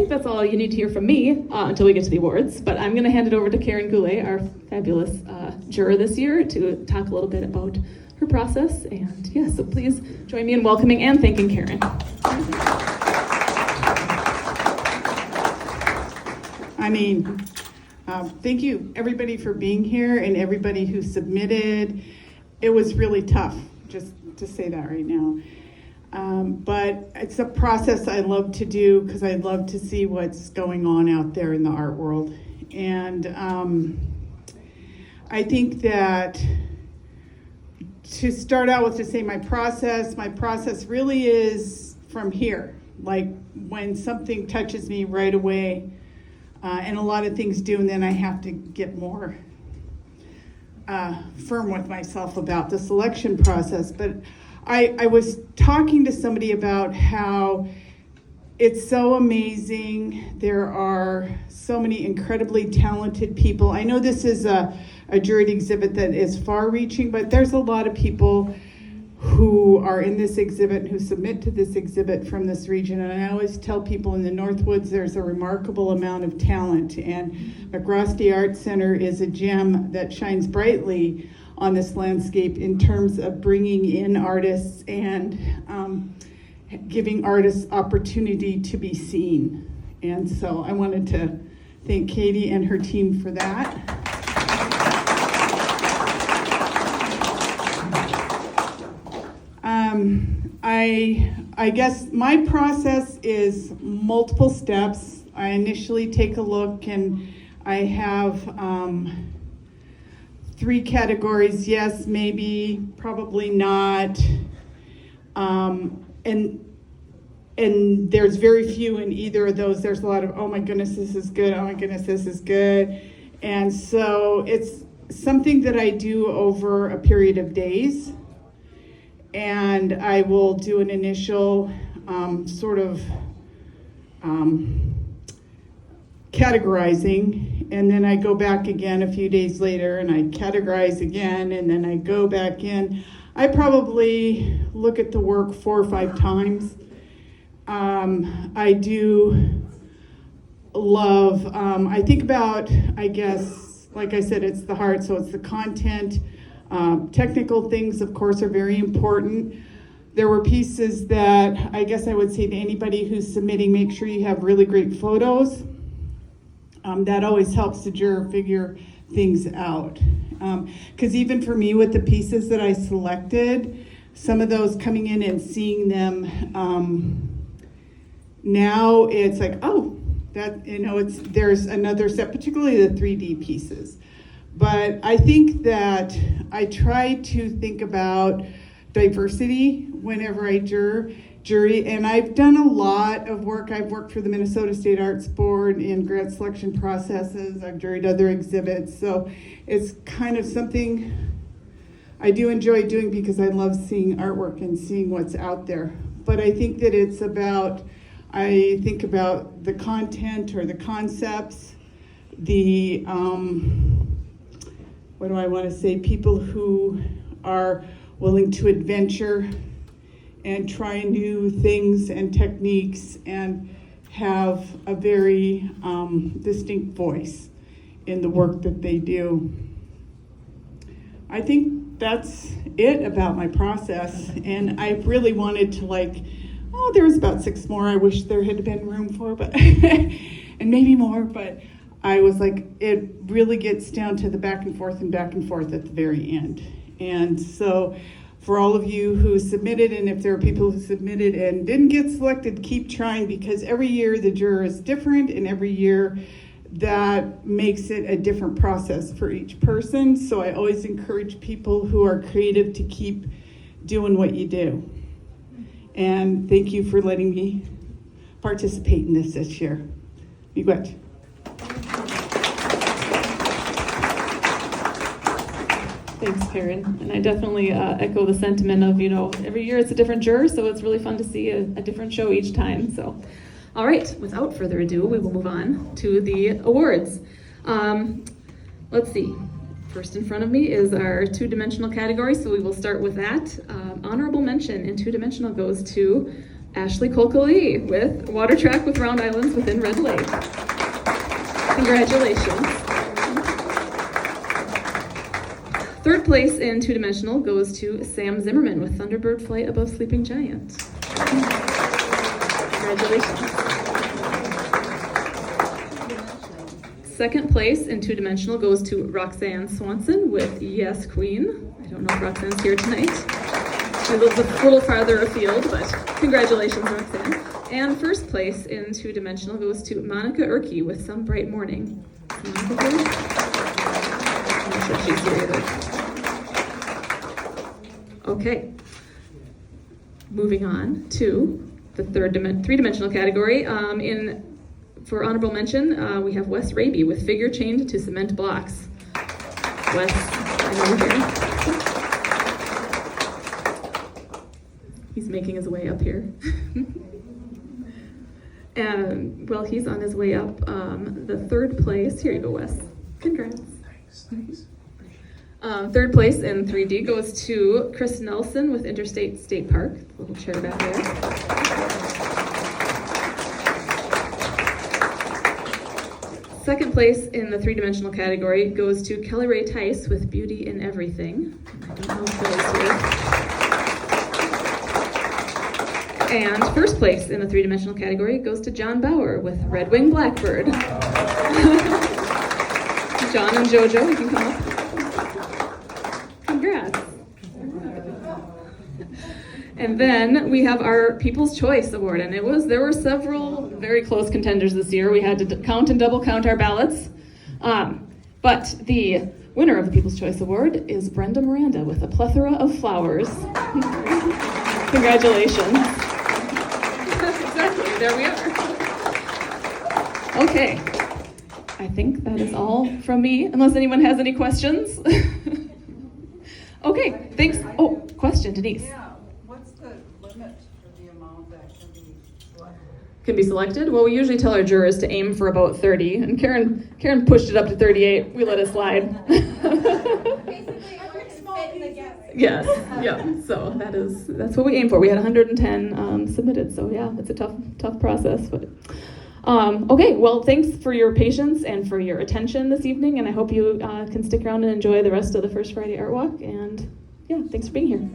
think that's all you need to hear from me until we get to the awards, but I'm going to hand it over to Karen Goulet, our fabulous juror this year, to talk a little bit about her process. And yeah, so please join me in welcoming and thanking Karen. Thank you everybody for being here and everybody who submitted. It was really tough, just to say that right now. But it's a process I love to do because I love to see what's going on out there in the art world. And I think that to start out with, to say my process really is from here. Like when something touches me right away, and a lot of things do, and then I have to get more firm with myself about the selection process. But I was talking to somebody about how it's so amazing. There are so many incredibly talented people. I know this is a juried exhibit that is far-reaching, but there's a lot of people who are in this exhibit and who submit to this exhibit from this region. And I always tell people in the Northwoods there's a remarkable amount of talent, and MacRostie Art Center is a gem that shines brightly on this landscape in terms of bringing in artists and giving artists opportunity to be seen. And so I wanted to thank Katie and her team for that. I guess my process is multiple steps. I initially take a look, and I have 3 categories: yes, maybe, probably not, and there's very few in either of those. There's a lot of, oh my goodness, this is good, oh my goodness, this is good. And so it's something that I do over a period of days. And I will do an initial categorizing, and then I go back again a few days later and I categorize again, and then I go back in. I probably look at the work 4 or 5 times. I do love, I think about, I guess, like I said, it's the heart, so it's the content. Technical things, of course, are very important. There were pieces that I guess I would say to anybody who's submitting, make sure you have really great photos. That always helps the juror figure things out. Because even for me, with the pieces that I selected, some of those coming in and seeing them, now it's like, oh, that, there's another set, particularly the 3D pieces. But I think that I try to think about diversity whenever I jury, and I've done a lot of work. I've worked for the Minnesota State Arts Board in grant selection processes. I've juried other exhibits, so it's kind of something I do enjoy doing because I love seeing artwork and seeing what's out there. But I think that it's about, I think about the content or the concepts, the what do I want to say, people who are willing to adventure and try new things and techniques and have a very distinct voice in the work that they do. I think that's it about my process, and I really wanted to there was about 6 more I wish there had been room for, but and maybe more, but I was like, it really gets down to the back and forth at the very end. And so for all of you who submitted, and if there are people who submitted and didn't get selected, keep trying, because every year the juror is different, and every year that makes it a different process for each person. So I always encourage people who are creative to keep doing what you do. And thank you for letting me participate in this year. Miigwech. Thanks, Karen. And I definitely echo the sentiment of, every year it's a different juror, so it's really fun to see a different show each time. So, all right, without further ado, we will move on to the awards. Let's see. First in front of me is our 2-dimensional category, so we will start with that. Honorable mention in 2-dimensional goes to Ashley Kolkali with Water Track with Round Islands within Red Lake. Congratulations. Third place in two-dimensional goes to Sam Zimmerman with Thunderbird Flight Above Sleeping Giant. Congratulations. Second place in two-dimensional goes to Roxanne Swanson with Yes Queen. I don't know if Roxanne's here tonight. She lives a little farther afield, but congratulations, Roxanne. And first place in two-dimensional goes to Monica Urke with Some Bright Morning. Is Monica here? I'm not sure she's here either. Okay. Moving on to the three-dimensional category. For honorable mention, we have Wes Raby with Figure Chained to Cement Blocks. Wes, I know you're here. He's making his way up here. And while he's on his way up, the third place, here you go, Wes. Congrats. Thanks. Third place in 3D goes to Chris Nelson with Interstate State Park. The little chair back there. Second place in the three-dimensional category goes to Kelly Ray Tice with Beauty in Everything. I don't know if Phil's here. And first place in the three-dimensional category goes to John Bauer with Red Wing Blackbird. John and JoJo, you can come up. Congrats. And then we have our People's Choice Award, and there were several very close contenders this year. We had to count and double count our ballots. But the winner of the People's Choice Award is Brenda Miranda with A Plethora of Flowers. Congratulations. Exactly, there we are. Okay, I think that is all from me, unless anyone has any questions. Okay, thanks. Oh, question, Denise. Yeah, what's the limit for the amount that can be selected? Can be selected? Well, we usually tell our jurors to aim for about 30, and Karen pushed it up to 38. We let it slide. Basically, fit in the gap. Yes, yeah. So that's what we aim for. We had 110 submitted, so yeah, it's a tough process. But okay, well, thanks for your patience and for your attention this evening, and I hope you can stick around and enjoy the rest of the First Friday Art Walk. And yeah, thanks for being here.